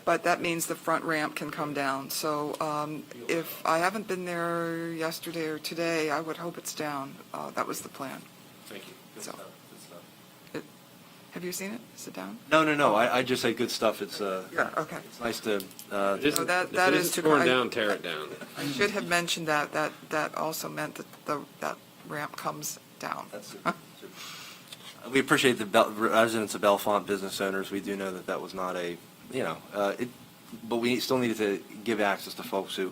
but that means the front ramp can come down. So if I haven't been there yesterday or today, I would hope it's down. That was the plan. Thank you. Good So- stuff. Good stuff. Have you seen it? Is it down? No. I just say good stuff. It's Yeah, okay. it's nice to. It isn't- that if it is isn't to- torn I- down, tear it down. I should have mentioned that. That also meant that that ramp comes down. That's super. We appreciate the residents of Bellefonte, business owners. We do know that was not a, but we still needed to give access to folks who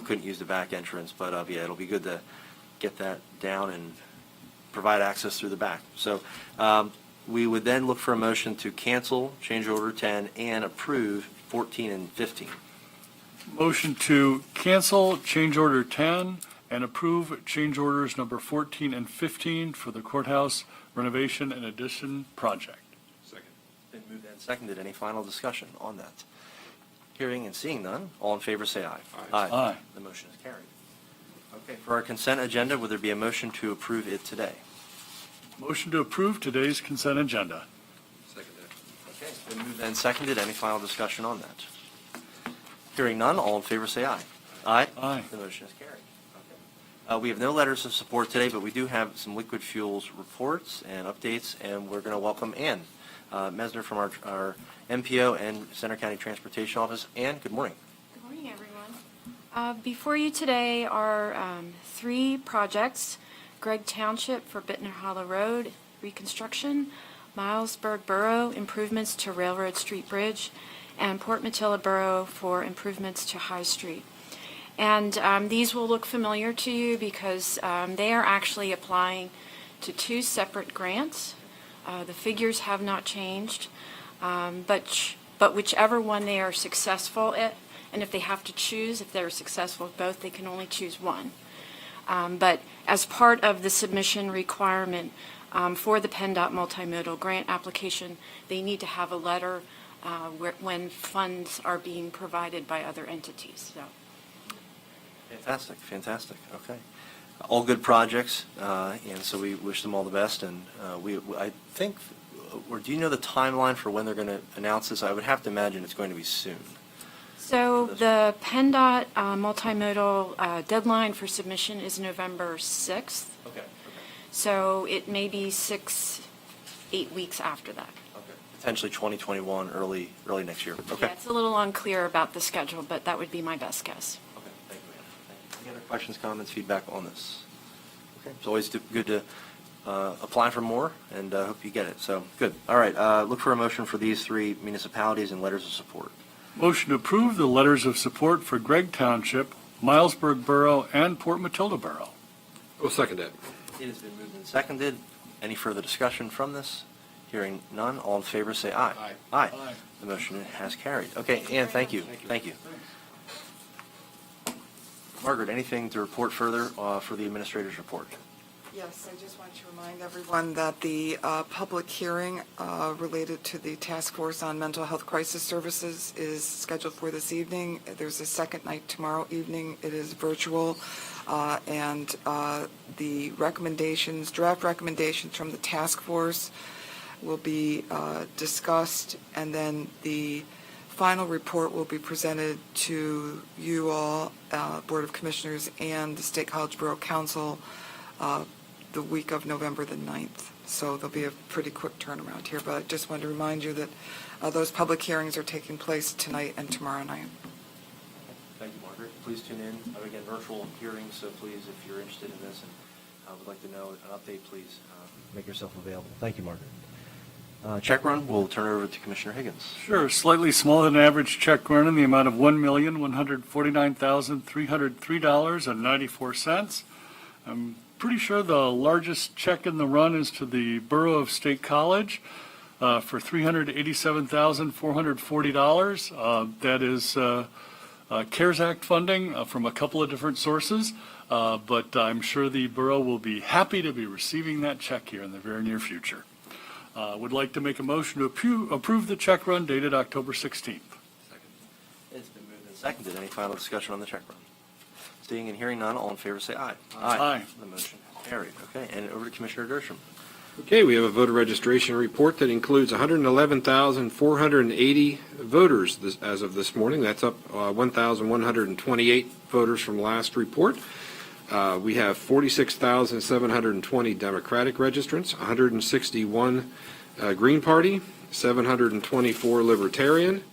couldn't use the back entrance. But yeah, it'll be good to get that down and provide access through the back. So we would then look for a motion to cancel change order 10 and approve 14 and 15. Motion to cancel change order 10 and approve change orders number 14 and 15 for the courthouse renovation and addition project. Second. Been moved and seconded. Any final discussion on that? Hearing and seeing none, all in favor say aye. Aye. The motion is carried. Okay, for our consent agenda, would there be a motion to approve it today? Motion to approve today's consent agenda. Second. Okay, it's been moved and seconded. Any final discussion on that? Hearing none, all in favor say aye. Aye? Aye. The motion is carried. Okay. We have no letters of support today, but we do have some liquid fuels reports and updates, and we're going to welcome Ann Mesner from our MPO and Center County Transportation Office. Ann, good morning. Good morning, everyone. Before you today are 3 projects: Gregg Township for Bittner Hollow Road reconstruction, Milesburg Borough improvements to Railroad Street Bridge, and Port Matilda Borough for improvements to High Street. And these will look familiar to you because they are actually applying to 2 separate grants. The figures have not changed, but whichever one they are successful at, and if they have to choose, if they're successful with both, they can only choose one. But as part of the submission requirement for the Penndot Multimodal grant application, they need to have a letter when funds are being provided by other entities. So. Fantastic, fantastic. Okay. All good projects, and so we wish them all the best. And I think, or do you know the timeline for when they're going to announce this? I would have to imagine it's going to be soon. So the Penndot multimodal deadline for submission is November 6th. Okay. So it may be 6-8 weeks after that. Okay. Potentially 2021, early next year. Okay. Yeah, it's a little unclear about the schedule, but that would be my best guess. Okay. Thank you, Ann. Thank you. Any other questions, comments, feedback on this? Okay. It's always good to apply for more, and hope you get it. So good. All right. Look for a motion for these 3 municipalities and letters of support. Motion to approve the letters of support for Gregg Township, Milesburg Borough, and Port Matilda Borough. We'll second that. It has been moved and seconded. Any further discussion from this? Hearing none, all in favor say aye. Aye. Aye. Aye. The motion has carried. Okay, Ann, thank you. Thank you. Margaret, anything to report further for the administrator's report? Yes, I just want to remind everyone that the public hearing related to the Task Force on Mental Health Crisis Services is scheduled for this evening. There's a second night tomorrow evening. It is virtual, and the draft recommendations from the task force will be discussed, and then the final report will be presented to you all, Board of Commissioners, and the State College Borough Council the week of November the 9th. So there'll be a pretty quick turnaround here, but I just wanted to remind you that those public hearings are taking place tonight and tomorrow night. Thank you, Margaret. Please tune in. Again, virtual hearings, so please, if you're interested in this and would like to know an update, please make yourself available. Thank you, Margaret. Check run, we'll turn it over to Commissioner Higgins. Sure, slightly smaller than average check run in the amount of $1,149,303.94. I'm pretty sure the largest check in the run is to the Borough of State College for $387,440. That is CARES Act funding from a couple of different sources, but I'm sure the borough will be happy to be receiving that check here in the very near future. Would like to make a motion to approve the check run dated October 16th. It's been moved and seconded. Any final discussion on the check run? Seeing and hearing none, all in favor say aye. Aye. The motion is carried. Okay, and over to Commissioner Dershowitz. Okay, we have a voter registration report that includes 111,480 voters as of this morning. That's up 1,128 voters from last report. We have 46,720 Democratic registrants, 161 Green Party, 724 Libertarian,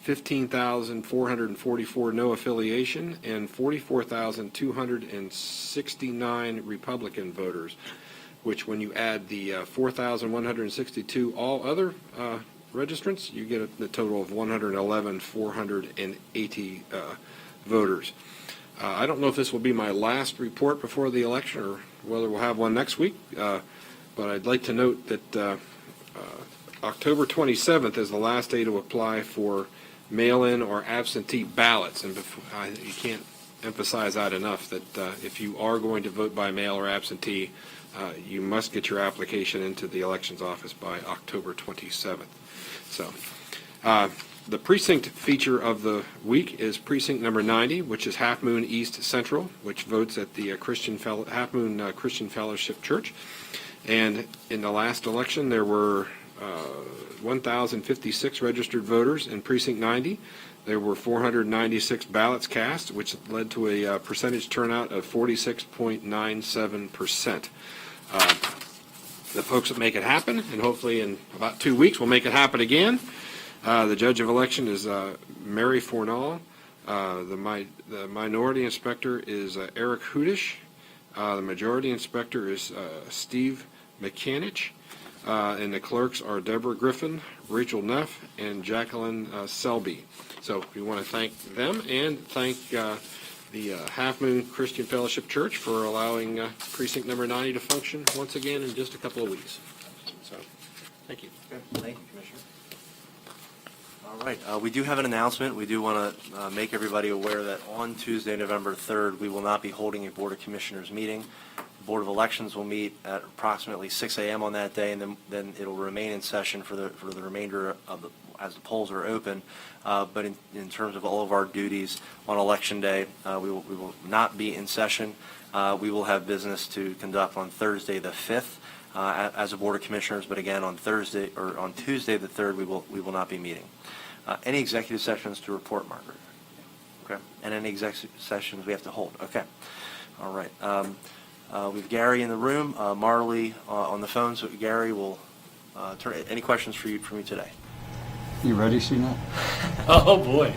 15,444 no affiliation, and 44,269 Republican voters, which when you add the 4,162 all other registrants, you get a total of 111,480 voters. I don't know if this will be my last report before the election or whether we'll have one next week, but I'd like to note that October 27th is the last day to apply for mail-in or absentee ballots, and you can't emphasize that enough, that if you are going to vote by mail or absentee, you must get your application into the elections office by October 27th. So, the precinct feature of the week is precinct number 90, which is Half Moon East Central, which votes at the Half Moon Christian Fellowship Church. And in the last election, there were 1,056 registered voters in precinct 90. There were 496 ballots cast, which led to a percentage turnout of 46.97%. The folks that make it happen, and hopefully in about 2 weeks we'll make it happen again. The judge of election is Mary Fornall. The minority inspector is Eric Hudish. The majority inspector is Steve McCanich. And the clerks are Deborah Griffin, Rachel Neff, and Jacqueline Selby. So we want to thank them and thank the Half Moon Christian Fellowship Church for allowing precinct number 90 to function once again in just a couple of weeks. So, thank you. Thank you, Commissioner. All right, we do have an announcement. We do want to make everybody aware that on Tuesday, November 3rd, we will not be holding a Board of Commissioners meeting. The Board of Elections will meet at approximately 6 a.m. on that day, and then it'll remain in session for the remainder of as the polls are open. But in terms of all of our duties on Election Day, we will not be in session. We will have business to conduct on Thursday the 5th as a Board of Commissioners, but again on Tuesday the 3rd, we will not be meeting. Any executive sessions to report, Margaret? Okay. And any executive sessions we have to hold? Okay. All right. We have Gary in the room, Marley on the phone, so Gary will turn. Any questions from you today? You ready, CNET? Oh, boy.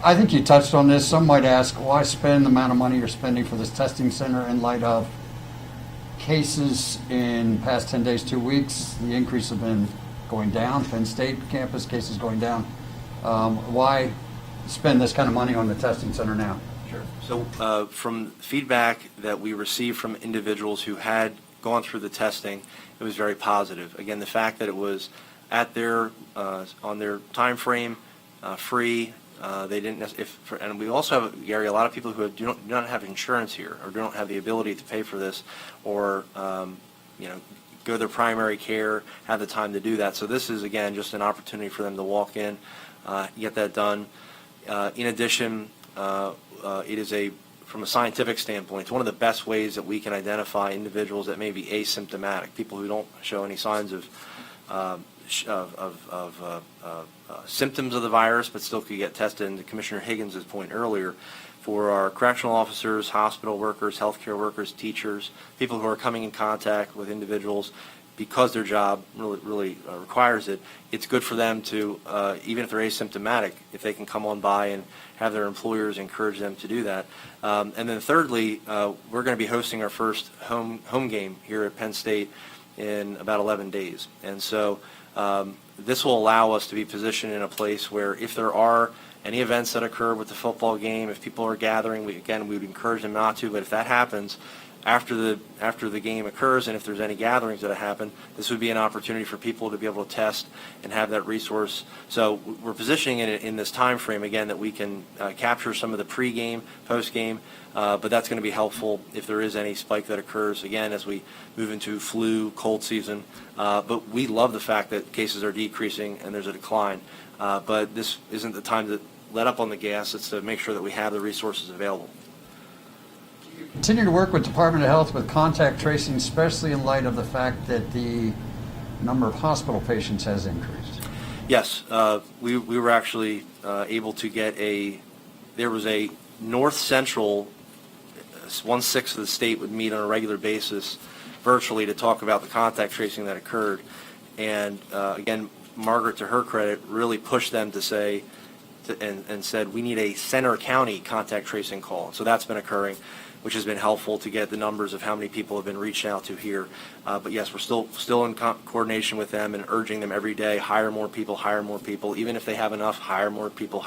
I think you touched on this. Some might ask, why spend the amount of money you're spending for this testing center in light of cases in past 10 days, 2 weeks? The increase have been going down. Penn State campus cases going down. Why spend this kind of money on the testing center now? Sure. So from feedback that we received from individuals who had gone through the testing, it was very positive. Again, the fact that it was at their on their time frame, free. They didn't. And we also have, Gary, a lot of people who do not have insurance here, or don't have the ability to pay for this, or go to their primary care, have the time to do that. So this is again just an opportunity for them to walk in, get that done. In addition, it is from a scientific standpoint, it's one of the best ways that we can identify individuals that may be asymptomatic, people who don't show any signs of symptoms of the virus, but still could get tested. And to Commissioner Higgins' point earlier, for our correctional officers, hospital workers, healthcare workers, teachers, people who are coming in contact with individuals because their job really requires it, it's good for them to, even if they're asymptomatic, if they can come on by and have their employers encourage them to do that. And then thirdly, we're going to be hosting our first home game here at Penn State in about 11 days. And so this will allow us to be positioned in a place where if there are any events that occur with the football game, if people are gathering, we would encourage them not to, but if that happens after the game occurs, and if there's any gatherings that happen, this would be an opportunity for people to be able to test and have that resource. So we're positioning it in this time frame, again, that we can capture some of the pre-game, post-game, but that's going to be helpful if there is any spike that occurs, again, as we move into flu, cold season. But we love the fact that cases are decreasing and there's a decline. But this isn't the time to let up on the gas. It's to make sure that we have the resources available. Continue to work with Department of Health with contact tracing, especially in light of the fact that the number of hospital patients has increased. Yes, we were actually able to get there was a North Central, 1/6 of the state would meet on a regular basis virtually to talk about the contact tracing that occurred. And again, Margaret, to her credit, really pushed them to say, and said, we need a center county contact tracing call. So that's been occurring, which has been helpful to get the numbers of how many people have been reached out to here. But yes, we're still in coordination with them and urging them every day, hire more people, even if they have enough, hire more people.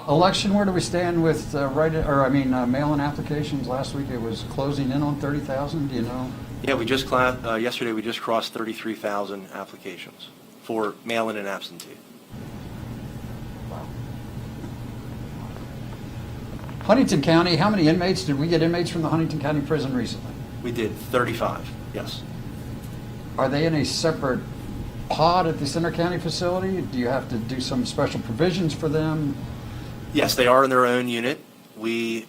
Election, where do we stand with mail-in applications? Last week it was closing in on 30,000. Do you know? Yeah, yesterday we just crossed 33,000 applications for mail-in and absentee. Huntington County, how many inmates? Did we get inmates from the Huntington County prison recently? We did 35, yes. Are they in a separate pod at the Center County facility? Do you have to do some special provisions for them? Yes, they are in their own unit. We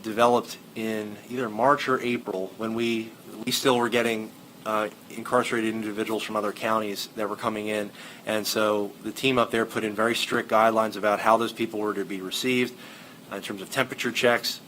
developed in either March or April when we still were getting incarcerated individuals from other counties that were coming in. And so the team up there put in very strict guidelines about how those people were to be received in terms of temperature checks,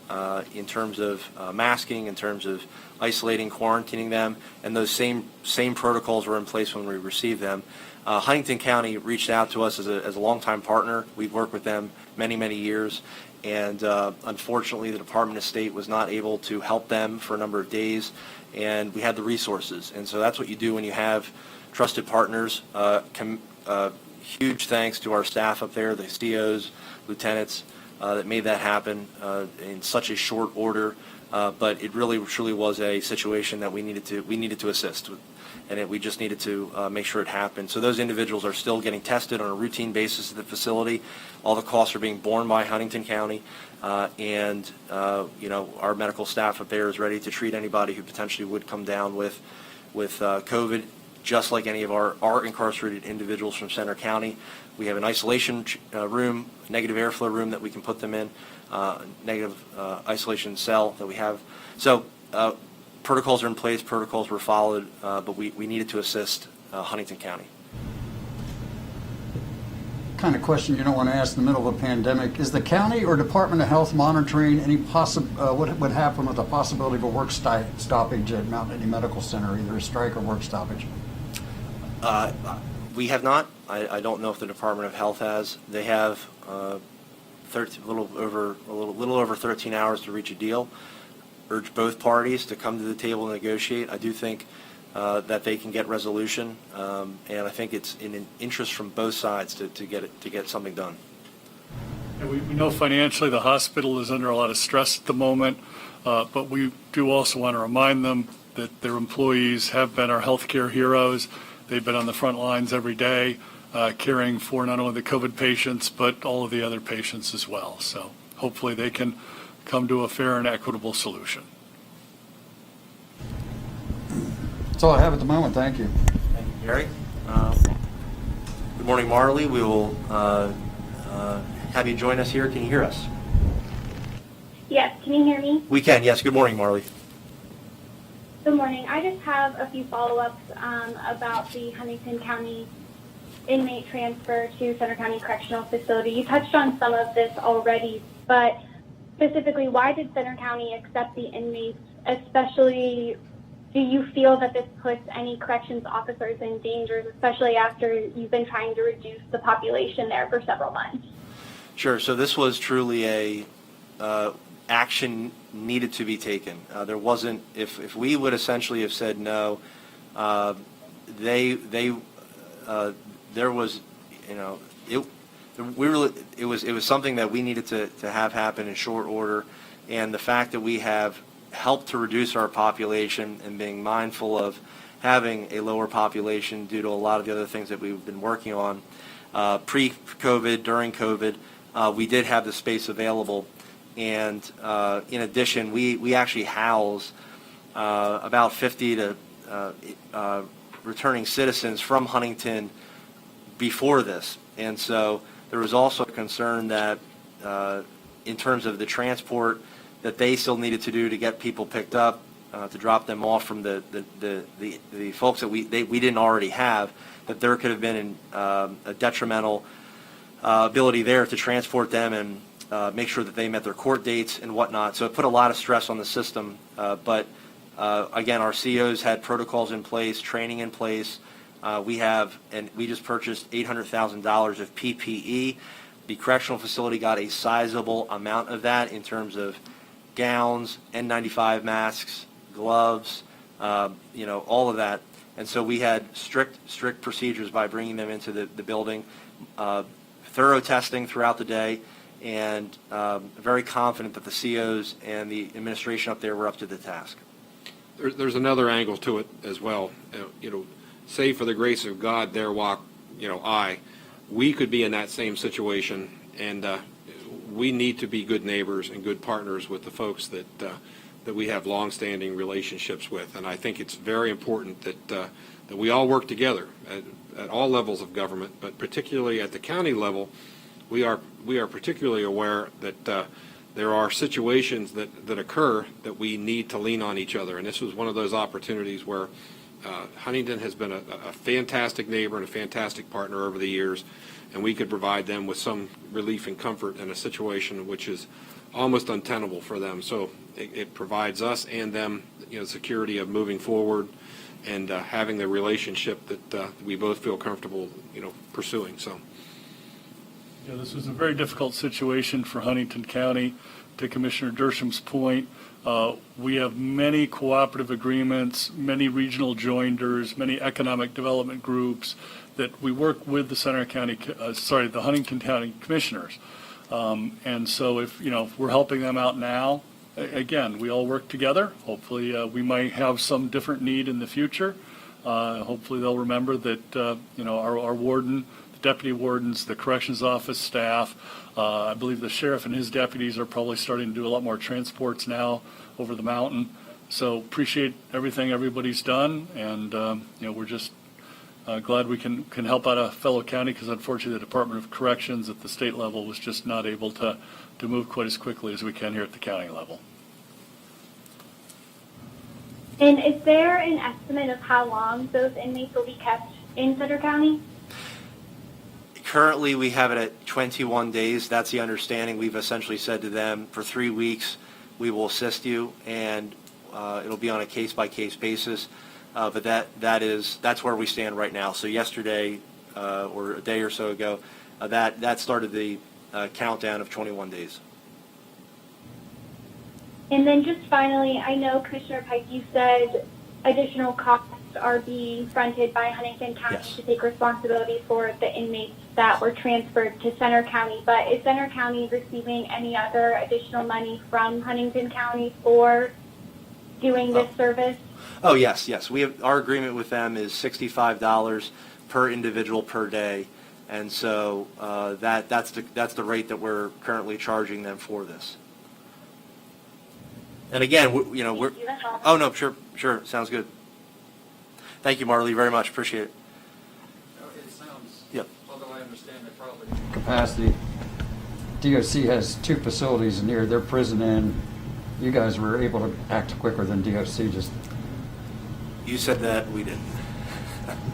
in terms of masking, in terms of isolating, quarantining them, and those same protocols were in place when we received them. Huntington County reached out to us as a longtime partner. We've worked with them many, many years, and unfortunately the Department of State was not able to help them for a number of days, and we had the resources. And so that's what you do when you have trusted partners. Huge thanks to our staff up there, the COs, lieutenants, that made that happen in such a short order. But it really truly was a situation that we needed to assist with, and we just needed to make sure it happened. So those individuals are still getting tested on a routine basis at the facility. All the costs are being borne by Huntington County, and our medical staff up there is ready to treat anybody who potentially would come down with COVID, just like any of our incarcerated individuals from Center County. We have an isolation room, negative airflow room that we can put them in, negative isolation cell that we have. So protocols are in place, protocols were followed, but we needed to assist Huntington County. Kind of question you don't want to ask in the middle of a pandemic. Is the county or Department of Health monitoring any what would happen with the possibility of a work stoppage at Mount Whitney Medical Center, either a strike or work stoppage? We have not. I don't know if the Department of Health has. They have a little over 13 hours to reach a deal. Urge both parties to come to the table and negotiate. I do think that they can get resolution, and I think it's in an interest from both sides to get something done. And we know financially the hospital is under a lot of stress at the moment, but we do also want to remind them that their employees have been our healthcare heroes. They've been on the front lines every day, caring for not only the COVID patients, but all of the other patients as well. So hopefully they can come to a fair and equitable solution. That's all I have at the moment. Thank you. Thank you, Gary. Good morning, Marley. We will have you join us here. Can you hear us? Yes, can you hear me? We can, yes. Good morning, Marley. Good morning. I just have a few follow-ups about the Huntington County inmate transfer to Center County Correctional Facility. You touched on some of this already, but specifically, why did Center County accept the inmates? Especially, do you feel that this puts any corrections officers in danger, especially after you've been trying to reduce the population there for several months? Sure. So this was truly a action needed to be taken. There wasn't, if we would essentially have said no, there was, it was something that we needed to have happen in short order, and the fact that we have helped to reduce our population and being mindful of having a lower population due to a lot of the other things that we've been working on pre-COVID, during COVID, we did have the space available. And in addition, we actually house about 50 to returning citizens from Huntington before this. And so there was also a concern that in terms of the transport that they still needed to do to get people picked up, to drop them off from the folks that we didn't already have, that there could have been a detrimental ability there to transport them and make sure that they met their court dates and whatnot. So it put a lot of stress on the system. But again, our COs had protocols in place, training in place. We just purchased $800,000 of PPE. The correctional facility got a sizable amount of that in terms of gowns, N95 masks, gloves, all of that. And so we had strict procedures by bringing them into the building, thorough testing throughout the day, and very confident that the COs and the administration up there were up to the task. There's another angle to it as well. Save for the grace of God, there walk, I. We could be in that same situation, and we need to be good neighbors and good partners with the folks that we have long-standing relationships with. And I think it's very important that we all work together at all levels of government, but particularly at the county level. We are particularly aware that there are situations that occur that we need to lean on each other. And this was one of those opportunities where Huntington has been a fantastic neighbor and a fantastic partner over the years, and we could provide them with some relief and comfort in a situation which is almost untenable for them. So it provides us and them, security of moving forward and having the relationship that we both feel comfortable, pursuing. So. Yeah, this was a very difficult situation for Huntington County. To Commissioner Dersham's point, we have many cooperative agreements, many regional joinders, many economic development groups that we work with the the Huntington County Commissioners. And so if we're helping them out now, again, we all work together. Hopefully, we might have some different need in the future. Hopefully, they'll remember that, our warden, the deputy wardens, the corrections office staff, I believe the sheriff and his deputies are probably starting to do a lot more transports now over the mountain. So appreciate everything everybody's done, and, we're just glad we can help out a fellow county, because unfortunately the Department of Corrections at the state level was just not able to move quite as quickly as we can here at the county level. And is there an estimate of how long those inmates will be kept in Sutter County? Currently, we have it at 21 days. That's the understanding. We've essentially said to them, for 3 weeks, we will assist you, and it'll be on a case-by-case basis. But that's where we stand right now. So yesterday, or a day or so ago, that started the countdown of 21 days. And then just finally, I know Commissioner Pike, you said additional costs are being fronted by Huntington County Yes. to take responsibility for the inmates that were transferred to Center County. But is Center County receiving any other additional money from Huntington County for doing this service? Oh, yes. We have, our agreement with them is $65 per individual per day, and so that's the rate that we're currently charging them for this. And again, we're. Thank you, that's all. Oh no, sure, sounds good. Thank you, Marley, very much. Appreciate it. It sounds, Yep. although I understand that probably capacity, DOC has 2 facilities near their prison, and you guys were able to act quicker than DOC just. You said that, we didn't.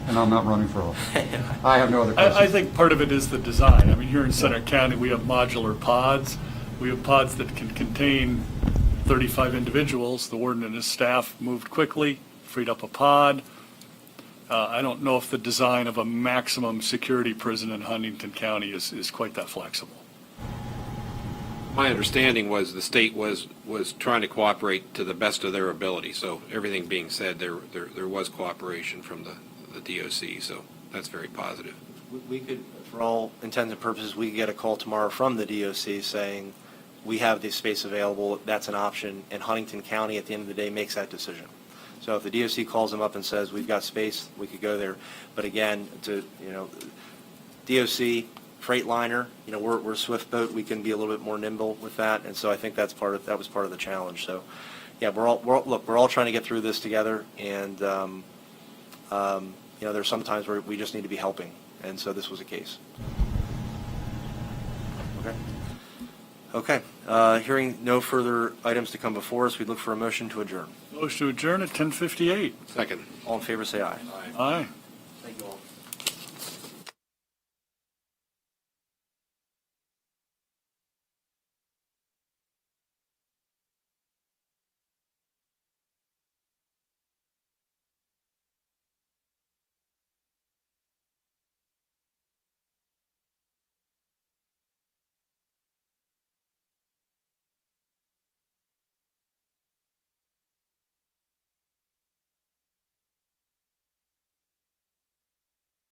And I'm not running for office. I have no other questions. I think part of it is the design. I mean, here in Center County, we have modular pods. We have pods that can contain 35 individuals. The warden and his staff moved quickly, freed up a pod. I don't know if the design of a maximum security prison in Huntington County is quite that flexible. My understanding was the state was trying to cooperate to the best of their ability. So everything being said, there was cooperation from the DOC. So that's very positive. We could, for all intents and purposes, we could get a call tomorrow from the DOC saying, we have this space available, that's an option, and Huntington County at the end of the day makes that decision. So if the DOC calls them up and says, we've got space, we could go there. But again, DOC, Freightliner, we're a swift boat, we can be a little bit more nimble with that, and so I think that was part of the challenge. So yeah, we're all trying to get through this together, and there's some times where we just need to be helping, and so this was a case. Okay. Hearing no further items to come before us, we'd look for a motion to adjourn. Motion to adjourn at 10:58. Second. All in favor, say aye. Aye.